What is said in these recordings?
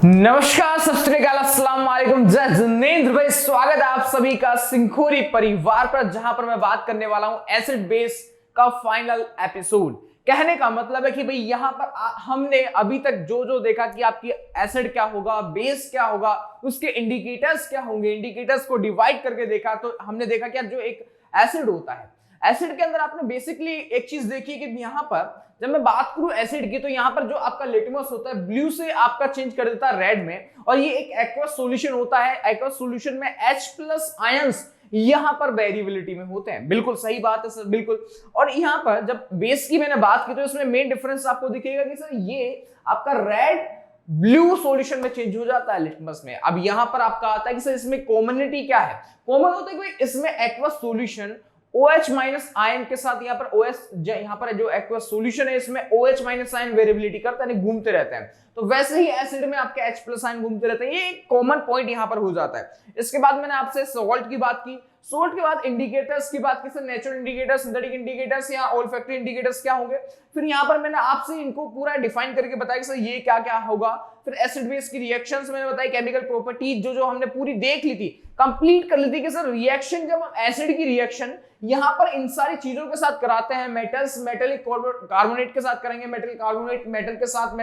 नमस्कार, सत श्री अकाल, अस्सलाम वालेकुम, जय जिनेंद्र भाई। स्वागत है आप सभी का सिंखोरी परिवार पर, जहां पर मैं बात करने वाला हूं एसिड बेस का फाइनल एपिसोड। कहने का मतलब है कि भाई यहां पर हमने अभी तक जो देखा कि आपकी एसिड क्या होगा, बेस क्या होगा, उसके इंडिकेटर्स क्या होंगे, इंडिकेटर्स को डिवाइड करके देखा। तो हमने देखा कि जो एक एसिड होता है, एसिड के अंदर आपने बेसिकली एक चीज देखी कि यहां पर जब मैं बात करूं एसिड की, तो यहां पर जो आपका लिटमस होता है ब्लू से आपका चेंज कर देता है रेड में, और ये एक एक्वस सॉल्यूशन होता है। एक्वस सॉल्यूशन में H+ आयंस यहां पर वेरिएबिलिटी में होते हैं। बिल्कुल सही बात है सर, बिल्कुल। और यहां पर जब बेस की मैंने बात की तो इसमें मेन डिफरेंस आपको दिखेगा कि सर ये आपका रेड ब्लू सॉल्यूशन में चेंज हो जाता है लिटमस में। अब यहां पर आपका आता है कि सर इसमें कॉमनिटी क्या है। कॉमन होता है कि इसमें एक्वस सॉल्यूशन OH- आयन के साथ यहाँ पर OS, यहाँ पर जो एक्वस सॉल्यूशन है इसमें OH- आयन वेरिएबिलिटी करता है, घूमते रहते हैं। तो वैसे ही एसिड में आपके H+ आयन घूमते रहते हैं। ये एक कॉमन पॉइंट यहाँ पर हो जाता है। इसके बाद मैंने आपसे सॉल्ट की बात की, सॉल्ट के बाद इंडिकेटर्स की बात की, sir natural indicators, synthetic indicators या ओल्फैक्टरी इंडिकेटर्स क्या होंगे। फिर यहाँ पर मैंने आपसे इनको पूरा डिफाइन करके बताया कि सर ये क्या क्या होगा। फिर एसिड बेस की रिएक्शंस मैंने बताई, केमिकल प्रॉपर्टीज जो हमने पूरी देख ली थी, कंप्लीट कर ली थी कि सर रिएक्शन, जब हम एसिड की रिएक्शन यहां पर इन सारी चीजों के साथ कराते हैं, मेटल्स मेटेलिक कार्बोनेट के साथ करेंगे, मेटल कार्बोनेट मेटल के साथ,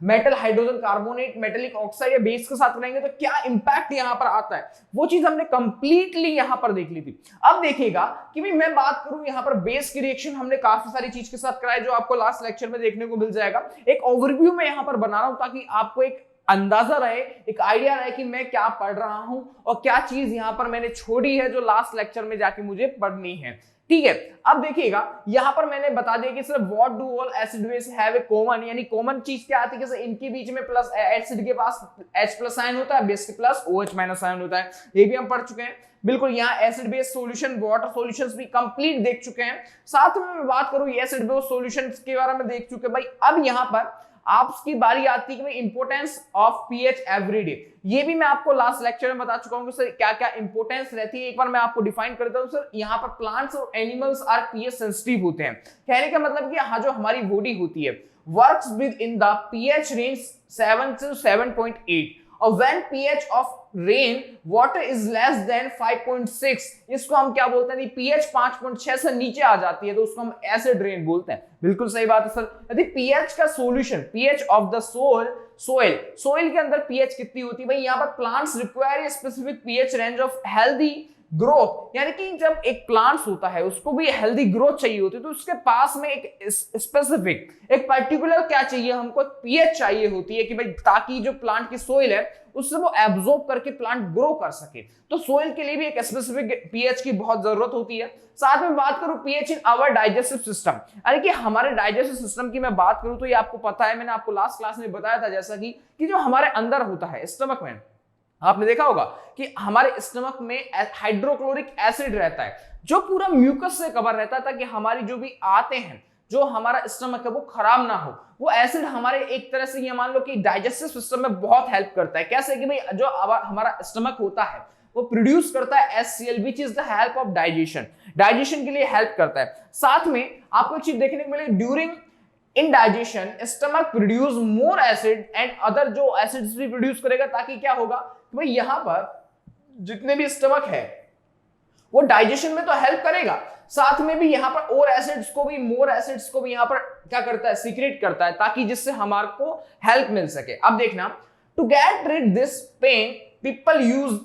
metal hydrogen carbonate metallic oxide या बेस के साथ करेंगे, तो क्या इंपैक्ट यहां पर आता है, वो चीज हमने कंप्लीटली यहां पर देख ली थी। अब देखिएगा कि भाई मैं बात करूं यहां पर बेस की रिएक्शन हमने काफी सारी चीज के साथ कराई, जो आपको लास्ट लेक्चर में देखने को मिल जाएगा। एक ओवरव्यू में यहां पर बना रहा हूं ताकि आपको एक अंदाजा रहे, एक आइडिया रहे कि मैं क्या पढ़ रहा हूं और क्या चीज यहां पर मैंने छोड़ी है जो लास्ट लेक्चर में जाके मुझे पढ़नी है। ठीक है, अब देखिएगा यहां पर मैंने बता दिया कि sir what do all acid base have a common, यानी कॉमन चीज क्या आती है कि सर इनके बीच में प्लस एसिड के पास H+ आयन होता है, बेस के प्लस OH- आयन होता है। ये भी हम पढ़ चुके हैं। बिल्कुल, यहाँ acid base solution, water solutions भी कंप्लीट देख चुके हैं। साथ में मैं बात करूं एसिड बेस सॉल्यूशंस के बारे में देख चुके हैं भाई। अब यहां पर आपकी बारी आती है कि इंपोर्टेंस ऑफ पीएच एवरीडे। ये भी मैं आपको लास्ट लेक्चर में बता चुका हूं कि सर क्या क्या इंपोर्टेंस रहती है। एक बार मैं आपको डिफाइन कर देता हूं सर। यहाँ पर प्लांट्स और एनिमल्स आर पीएच सेंसिटिव होते हैं। कहने का मतलब कि यहाँ जो हमारी बॉडी होती है works with in the pH range 7 to 7.8, और when pH of rain water is less than 5.6, इसको हम क्या बोलते हैं, पीएच 5.6 से नीचे आ जाती है तो उसको हम एसिड रेन बोलते हैं। बिल्कुल सही बात है सर। यदि पीएच का solution, pH of the soil के अंदर पीएच कितनी होती है भाई, यहाँ पर plants require a specific pH range of healthy growth, यानी कि जब एक प्लांट्स होता है उसको भी हेल्दी ग्रोथ चाहिए होती है, तो उसके पास में एक स्पेसिफिक, एक पर्टिकुलर क्या चाहिए, हमको पीएच चाहिए होती है कि भाई ताकि जो प्लांट की सोइल है उससे वो एब्जॉर्ब करके प्लांट ग्रो कर सके। तो सोइल के लिए भी एक स्पेसिफिक पीएच की बहुत जरूरत होती है। साथ में बात करूं pH in our digestive system, यानी कि हमारे डाइजेस्टिव सिस्टम की मैं बात करूं तो ये आपको पता है, मैंने आपको लास्ट क्लास में बताया था जैसा कि जो हमारे अंदर होता है स्टमक में, आपने देखा होगा कि हमारे स्टमक में हाइड्रोक्लोरिक एसिड रहता है जो पूरा म्यूकस से कवर रहता है, ताकि हमारी जो भी आते हैं, जो हमारा स्टमक है वो खराब ना हो। वो एसिड हमारे एक तरह से ये मान लो कि डाइजेस्टिव सिस्टम में बहुत हेल्प करता है। कैसे कि भाई जो हमारा स्टमक होता है वो प्रोड्यूस करता है HCl which is the help of digestion के लिए हेल्प करता है। साथ में आपको एक चीज देखने को मिले, during in digestion stomach produce more acid and other, जो एसिड्स भी प्रोड्यूस करेगा, ताकि क्या होगा कि भाई यहां पर जितने भी स्टमक है वो डाइजेशन में तो हेल्प करेगा, साथ में भी यहां पर और एसिड्स को भी, मोर एसिड्स को भी यहां पर क्या करता है, सीक्रेट करता है, ताकि जिससे हमारे को हेल्प मिल सके। अब देखना, to get rid this pain people use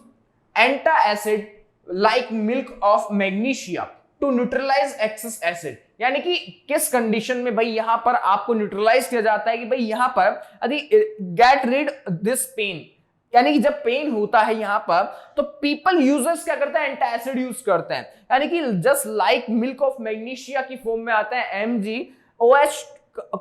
antacid like milk of magnesia to neutralise excess acid, यानी कि किस कंडीशन में भाई यहां पर आपको न्यूट्रलाइज किया जाता है कि भाई यहां पर यदि गेट रिड दिस पेन, यानी कि जब पेन होता है यहां पर, तो पीपल यूजर्स क्या करते हैं, एंटा एसिड यूज करते हैं, यानी कि just like milk of magnesia की फॉर्म में आता है MgOH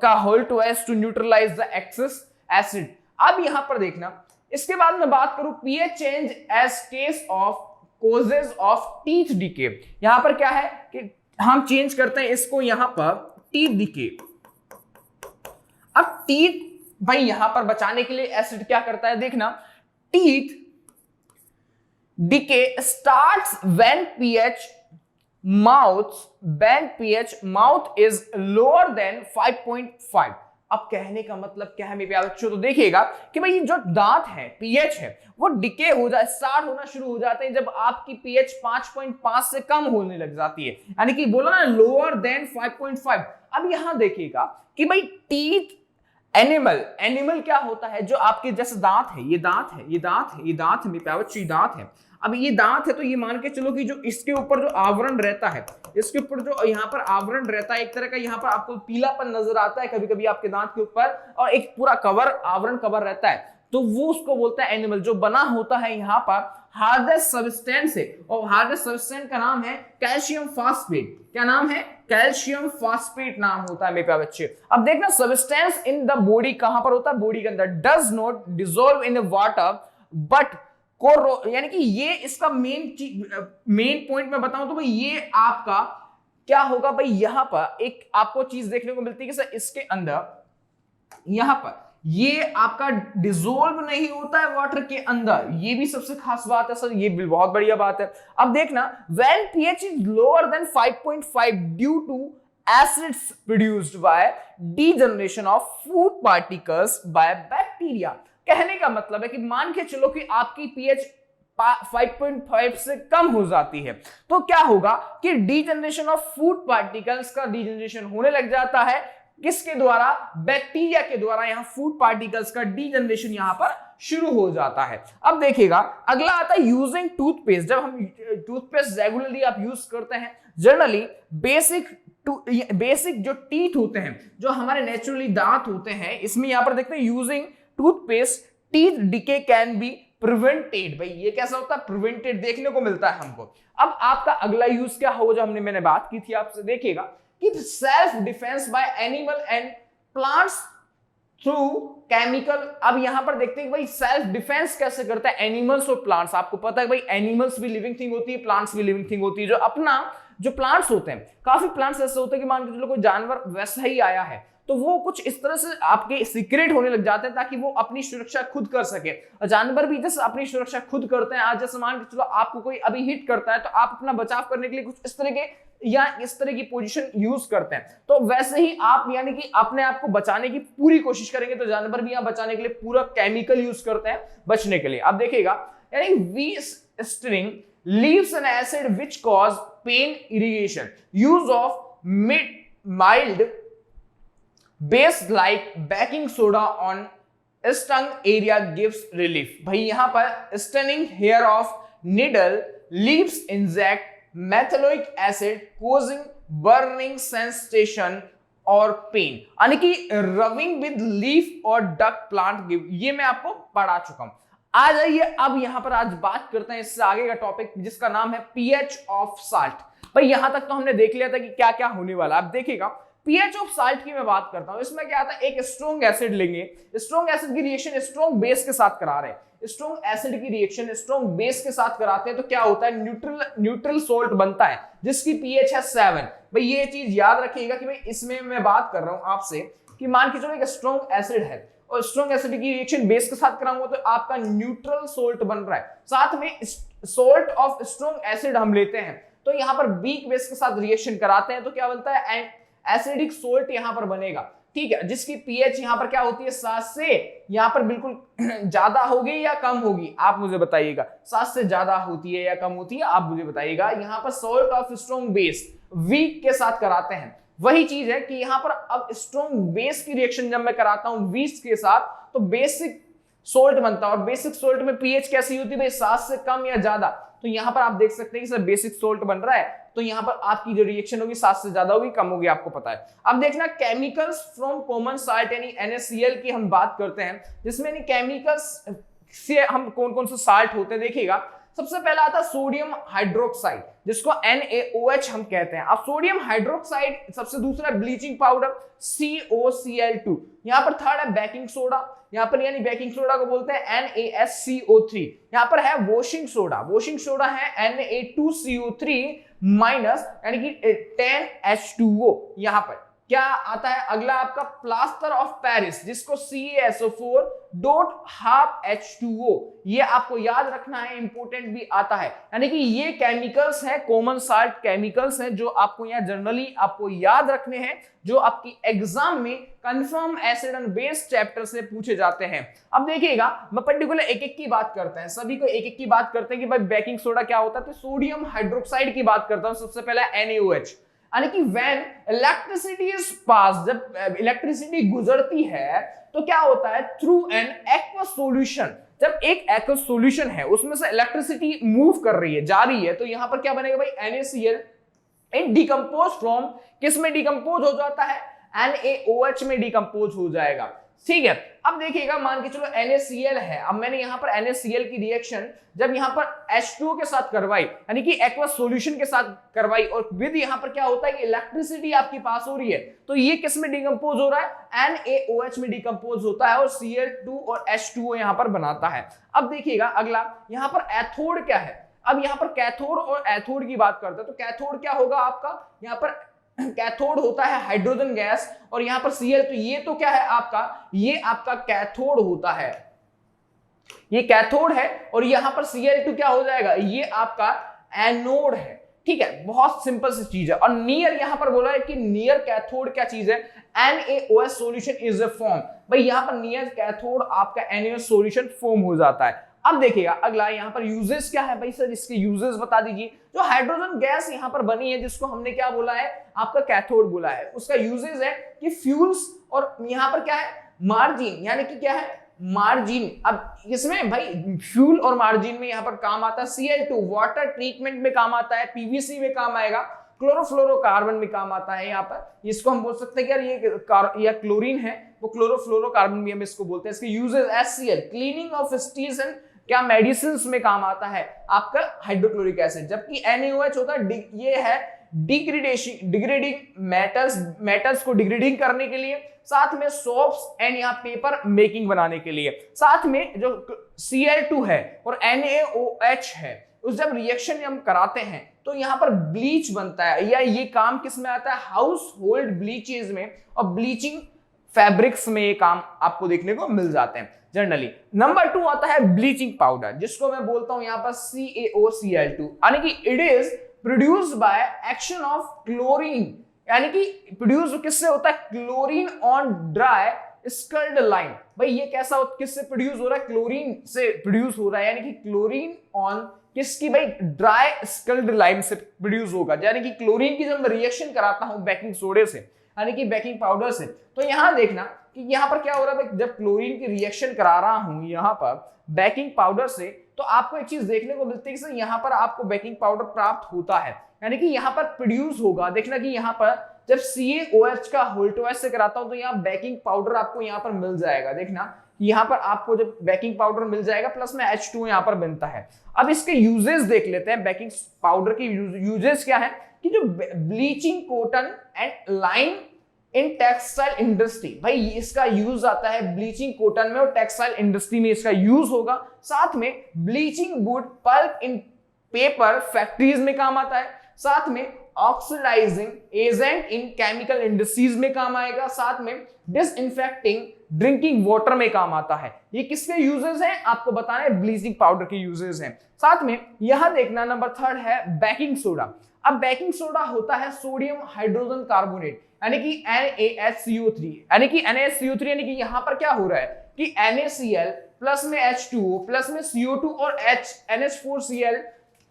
का whole two S to neutralize the excess acid. अब यहां पर देखना, इसके बाद मैं बात करूं pH change as case of causes of teeth decay. यहां पर क्या है कि हम चेंज करते हैं इसको यहां पर टीथ डीके। अब टीथ भाई यहां पर बचाने के लिए एसिड क्या करता है, देखना, teeth decay starts when pH mouth is lower than 5.5, अब कहने का मतलब क्या है मेरे प्यारे बच्चों, तो देखिएगा कि भाई जो दांत है, पीएच है, वो डिके हो जाए, स्टार्ट होना शुरू हो जाते हैं जब आपकी पीएच 5.5 से कम होने लग जाती है, यानी कि बोला ना लोअर देन 5.5। अब यहां देखिएगा कि भाई टीथ एनिमल क्या होता है, जो आपके जैसे दांत है, ये दांत है, ये दांत है, ये दांत है मेरे प्यारे बच्चों, दांत है। अब ये दांत है तो ये मान के चलो कि जो इसके ऊपर जो आवरण रहता है, इसके ऊपर जो यहाँ पर आवरण रहता है, एक तरह का यहाँ पर आपको पीलापन नजर आता है कभी कभी आपके दांत के ऊपर, और एक पूरा कवर आवरण कवर रहता है, तो वो उसको बोलता है एनिमल। जो बना होता है यहाँ पर हार्डेस्ट सब्सटेंस से, और हार्डेस्ट सब्सटेंस का नाम है कैल्शियम फास्फेट। क्या नाम है? कैल्शियम फास्फेट नाम होता है मेरे प्यारे बच्चे। अब देखना सब्सटेंस इन द बॉडी कहां पर होता है? बॉडी के अंदर। Does not dissolve in water but यानी कि ये इसका मेन पॉइंट मैं बताऊं तो भाई ये आपका क्या होगा भाई, यहां पर एक आपको चीज देखने को मिलती है कि सर इसके अंदर यहां पर ये आपका डिसॉल्व नहीं होता है वाटर के अंदर, ये भी सबसे खास बात है सर, ये भी बहुत बढ़िया बात है। अब देखना when pH is lower than 5.5 due to acids produced by degeneration of food particles by bacteria. कहने का मतलब है कि मान के चलो कि आपकी पीएच 5.5 से कम हो जाती है तो क्या होगा कि डीजनरेशन ऑफ फूड पार्टिकल्स का डीजनरेशन होने लग जाता है। किसके द्वारा? बैक्टीरिया के द्वारा। यहां फूड पार्टिकल्स का डीजनरेशन यहां पर शुरू हो जाता है। अब देखिएगा अगला आता है यूजिंग टूथपेस्ट। जब हम टूथपेस्ट रेगुलरली आप यूज करते हैं, जनरली बेसिक जो टीथ होते हैं, जो हमारे नेचुरली दांत होते हैं, इसमें यहां पर देखते हैं using toothpaste teeth decay can be prevented. भाई ये कैसा होता है? प्रिवेंटेड देखने को मिलता है हमको। अब आपका अगला यूज क्या होगा जो मैंने बात की थी आपसे, देखिएगा कि self defence bye animal and plants through chemical. अब यहां पर देखते हैं भाई सेल्फ डिफेंस कैसे करता है एनिमल्स और प्लांट्स। आपको पता है भाई एनिमल्स भी लिविंग थिंग होती है, प्लांट्स भी लिविंग थिंग होती है। जो अपना जो प्लांट्स होते हैं, काफी प्लांट्स ऐसे होते हैं कि मान के चलो कोई जानवर वैसा ही आया है तो वो कुछ इस तरह से आपके सीक्रेट होने लग जाते हैं ताकि वो अपनी सुरक्षा खुद कर सके। और जानवर भी जैसे अपनी सुरक्षा खुद करते हैं, आज जैसे मान के चलो आपको कोई अभी हिट करता है तो आप अपना बचाव करने के लिए कुछ इस तरह के या इस तरह की पोजीशन यूज करते हैं, तो वैसे ही आप यानी कि अपने आप को बचाने की पूरी कोशिश करेंगे। तो जानवर भी यहाँ बचाने के लिए पूरा केमिकल यूज करते हैं बचने के लिए। अब देखिएगा यानी we sting leaves an acid which cause pain irrigation. Use of mild base like baking soda on stung area gives relief. भाई यहां पर stunning hair of needle leaves inject methyloic acid causing burning sensation और pen, यानी कि रविंग with leaf और duck plant give. ये मैं आपको पढ़ा चुका हूं। आ जाइए अब यहां पर आज बात करते हैं इससे आगे का टॉपिक जिसका नाम है पीएच ऑफ साल्ट। भाई यहां तक तो हमने देख लिया था कि क्या क्या होने वाला। अब देखिएगा पीएच ऑफ साल्ट की मैं बात करता हूं। इसमें क्या आता है, एक स्ट्रॉन्ग एसिड लेंगे, स्ट्रॉन्ग एसिड की रिएक्शन स्ट्रॉन्ग बेस के साथ करा रहे हैं, स्ट्रॉन्ग एसिड की रिएक्शन स्ट्रॉन्ग बेस के साथ कराते हैं तो क्या होता है, न्यूट्रल सोल्ट बनता है जिसकी पीएच है 7। भाई ये चीज याद रखिएगा कि भाई इसमें मैं बात कर रहा हूं आपसे कि मान के चलो एक स्ट्रॉन्ग एसिड है और स्ट्रॉन्ग एसिड की रिएक्शन बेस के साथ कराऊंगा तो आपका न्यूट्रल सोल्ट बन रहा है। साथ में सोल्ट ऑफ स्ट्रॉन्ग एसिड हम लेते हैं तो यहां पर वीक बेस के साथ रिएक्शन कराते हैं तो क्या बनता है, एसिडिक सोल्ट यहां पर बनेगा। ठीक है, जिसकी पीएच यहां पर क्या होती है 7 से यहां पर बिल्कुल ज्यादा होगी या कम होगी, आप मुझे बताइएगा। 7 से ज्यादा होती है या कम होती है, आप मुझे बताइएगा। यहां पर salt of strong base weak के साथ कराते हैं। वही चीज है कि यहां पर अब स्ट्रॉन्ग बेस की रिएक्शन जब मैं कराता हूं वीक के साथ तो बेसिक सोल्ट बनता है। और बेसिक सोल्ट में पीएच कैसी होती है भाई, 7 से कम या ज्यादा। तो यहां पर आप देख सकते हैं कि सर बेसिक सोल्ट बन रहा है तो यहां पर आपकी जो रिएक्शन होगी 7 से ज्यादा होगी, कम होगी, आपको पता है। अब देखना केमिकल्स फ्रॉम कॉमन साल्ट यानी NaCl की हम बात करते हैं, जिसमें केमिकल्स से हम कौन कौन से साल्ट होते हैं देखिएगा। सबसे पहला आता है सोडियम हाइड्रोक्साइड जिसको NaOH हम कहते हैं। अब सोडियम हाइड्रोक्साइड, सबसे दूसरा ब्लीचिंग पाउडर COCl2, यहां पर थर्ड है बेकिंग सोडा, यहां पर यानी बेकिंग सोडा को बोलते हैं NaSCO3, यहां पर है वॉशिंग सोडा, वॉशिंग सोडा है Na2CO3 माइनस यानी कि 10H2O यहां पर। क्या आता है अगला आपका प्लास्टर ऑफ पेरिस, जिसको CaSO4 डॉट हाफ H2O, ये आपको याद रखना है, इंपॉर्टेंट भी आता है। यानी कि ये केमिकल्स हैं, कॉमन साल्ट केमिकल्स हैं जो आपको यहाँ जनरली आपको याद रखने हैं, जो आपकी एग्जाम में confirm acid and base chapter से पूछे जाते हैं। अब देखिएगा, मैं पर्टिकुलर एक एक की बात करते हैं, सभी को एक एक की बात करते हैं कि भाई बेकिंग सोडा क्या होता है। तो सोडियम हाइड्रोक्साइड की बात करता हूं। सबसे पहला NaOH, यानी कि व्हेन इलेक्ट्रिसिटी इज पास, जब इलेक्ट्रिसिटी गुजरती है तो क्या होता है, थ्रू एन एक्वस सॉल्यूशन, जब एक एक्वस सॉल्यूशन है उसमें से इलेक्ट्रिसिटी मूव कर रही है, जा रही है, तो यहां पर क्या बनेगा भाई, NaCl इन डिकम्पोज फ्रॉम, किस में डिकम्पोज हो जाता है, NaOH में डिकम्पोज हो जाएगा। ठीक है, अब देखिएगा, मान के चलो NaCl है, अब मैंने यहां पर NaCl की रिएक्शन जब यहां पर H2O के साथ करवाई, यानी कि एक्वस सॉल्यूशन के साथ करवाई, और विद यहां पर क्या होता है कि इलेक्ट्रिसिटी आपके पास हो रही है, तो ये किस में डिकम्पोज हो रहा है, NaOH में डिकम्पोज होता है, और Cl2 और H2O यहां पर बनाता है। अब देखिएगा अगला, यहां पर एथोड क्या है। अब यहां पर कैथोड और एथोड की बात करते हैं, तो कैथोड क्या होगा आपका, यहां पर कैथोड होता है हाइड्रोजन गैस, और यहां पर Cl, तो ये तो क्या है आपका, ये आपका कैथोड होता है, ये कैथोड है, और यहां पर Cl2 क्या हो जाएगा, ये आपका एनोड है। ठीक है, बहुत सिंपल सी चीज है। और नियर यहां पर बोला है कि नियर कैथोड क्या चीज है, NaOH solution is a form, भाई यहां पर नियर कैथोड आपका NaOH सॉल्यूशन फॉर्म हो जाता है। अब देखिएगा अगला, यहां पर यूजेस क्या है भाई सर, इसके यूजेस बता दीजिए। जो हाइड्रोजन गैस यहां पर बनी है, जिसको हमने क्या बोला है, आपका कैथोड बोला है, उसका यूजेस है कि फ्यूल्स, और यहां पर क्या है, मार्जिन, यानी कि क्या है, मार्जिन। अब इसमें भाई फ्यूल और मार्जिन में यहां पर काम आता है Cl2, वाटर ट्रीटमेंट में काम आता है, PVC में काम आएगा, क्लोरोफ्लोरोकार्बन में काम आता है। यहाँ पर इसको हम बोल सकते हैं कि यार ये क्लोरीन है, वो क्लोरोफ्लोरोकार्बन भी हम इसको बोलते हैं। इसके uses HCl, cleaning of steels and क्या मेडिसिन में काम आता है आपका हाइड्रोक्लोरिक एसिड, जबकि NaOH होता है, ये है डिग्रेडिंग मेटल्स को डिग्रेडिंग करने के लिए, साथ में सोप्स एंड यहाँ पेपर मेकिंग बनाने के लिए, साथ में जो Cl2 है और NaOH है, उस जब रिएक्शन हम कराते हैं तो यहाँ पर ब्लीच बनता है, या ये काम किस में आता है, हाउस होल्ड ब्लीचेज में, और ब्लीचिंग फैब्रिक्स में ये काम आपको देखने को मिल जाते हैं जनरली। नंबर 2 आता है ब्लीचिंग पाउडर, जिसको मैं बोलता हूं यहाँ पर CaOCl2, यानी कि it is produced by action of chlorine, यानी कि प्रोड्यूस किससे होता है, क्लोरीन ऑन ड्राई स्कल्ड लाइम। भाई ये कैसा किससे प्रोड्यूस हो रहा है, क्लोरीन से प्रोड्यूस हो रहा है, यानी कि क्लोरीन ऑन किसकी, भाई ड्राई स्कल्ड लाइम से प्रोड्यूस होगा। यानी कि क्लोरीन की जब मैं रिएक्शन कराता हूं बेकिंग सोडे से, यानी कि बेकिंग पाउडर से, तो यहां देखना कि यहां पर क्या हो रहा है, जब क्लोरीन की रिएक्शन करा रहा हूं यहां पर बेकिंग पाउडर से, तो आपको एक चीज देखने को मिलती है कि यहां पर आपको बेकिंग पाउडर प्राप्त होता है, यानी कि यहां पर प्रोड्यूस होगा। देखना कि यहां पर जब CaOH का होल्टोएच से कराता हूं तो यहां बेकिंग पाउडर आपको यहां पर मिल जाएगा। देखना यहां पर आपको जब बेकिंग पाउडर मिल जाएगा, प्लस में H2 यहां पर बनता है। अब इसके यूजेस देख लेते हैं, बेकिंग पाउडर के यूजेस क्या है, कि जो bleaching cotton and line in textile industry, भाई इसका यूज आता है ब्लीचिंग कॉटन में और टेक्सटाइल इंडस्ट्री में इसका यूज होगा। साथ में bleaching wood pulp in paper factories में काम आता है, साथ में oxidising agent in chemical industries में काम आएगा, साथ में डिसइंफेक्टिंग ड्रिंकिंग वाटर में काम आता है। ये किसके यूजेस हैं आपको बताना है, ब्लीचिंग पाउडर के यूजेस हैं। साथ में यहां देखना नंबर 3 है बेकिंग सोडा। अब बेकिंग सोडा होता है सोडियम हाइड्रोजन कार्बोनेट, यानी कि NaHCO3, यानी कि NaHCO3, यानी कि यहां पर क्या हो रहा है कि NaCl प्लस में H2O प्लस में CO2 और NH4Cl,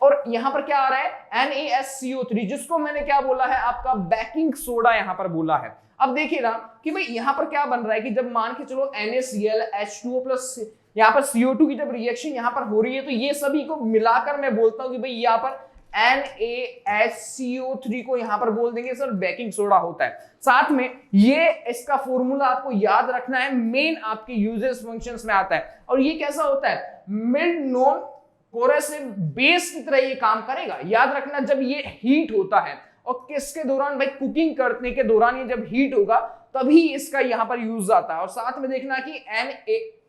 और यहां पर क्या आ रहा है NaSCO3, जिसको मैंने क्या बोला है आपका बेकिंग सोडा यहां पर बोला है। अब देखिए ना कि भाई यहां पर क्या बन रहा है कि जब मान के चलो NaCl H2O प्लस यहां पर CO2 की जब रिएक्शन यहां पर हो रही है, तो ये सभी को मिलाकर मैं बोलता हूं कि भाई यहां पर NaHCO3 को यहां पर बोल देंगे सर बेकिंग सोडा होता है। साथ में ये इसका फॉर्मूला आपको याद रखना है, मेन आपके यूजेस फंक्शंस में आता है, और ये कैसा होता है, मिड नॉन कोरेसिव बेस की तरह ये काम करेगा। याद रखना जब ये हीट होता है, और किसके दौरान, भाई कुकिंग करने के दौरान ये जब हीट होगा तभी इसका यहां पर यूज आता है। और साथ में देखना कि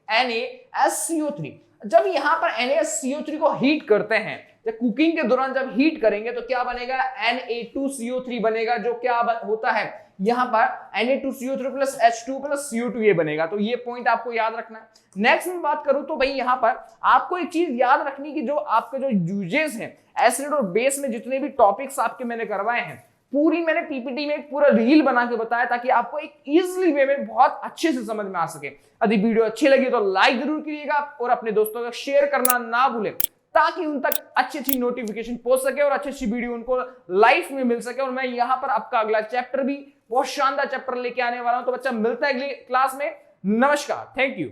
NaSCO3, जब यहां पर NaSCO3 को हीट करते हैं, जब कुकिंग के दौरान जब हीट करेंगे तो क्या बनेगा, Na2CO3 बनेगा, जो क्या होता है, यहां पर Na2CO3 plus H2 plus CO2 ये बनेगा। तो ये पॉइंट आपको याद रखना है। नेक्स्ट में बात करूं तो भाई यहां पर आपको एक चीज याद रखनी कि जो आपके जो यूजेस हैं एसिड और बेस में, जितने भी टॉपिक्स आपके मैंने करवाए हैं, पूरी मैंने पीपीटी में एक पूरा रील बना के बताया ताकि आपको एक इजीली वे में बहुत अच्छे से समझ में आ सके। यदि वीडियो अच्छी लगी तो लाइक जरूर करिएगा और अपने दोस्तों को शेयर करना ना भूलें ताकि उन तक अच्छी अच्छी नोटिफिकेशन पहुंच सके और अच्छी अच्छी वीडियो उनको लाइफ में मिल सके। और मैं यहां पर आपका अगला चैप्टर भी बहुत शानदार चैप्टर लेके आने वाला हूं। तो बच्चा मिलता है अगली क्लास में। नमस्कार, थैंक यू।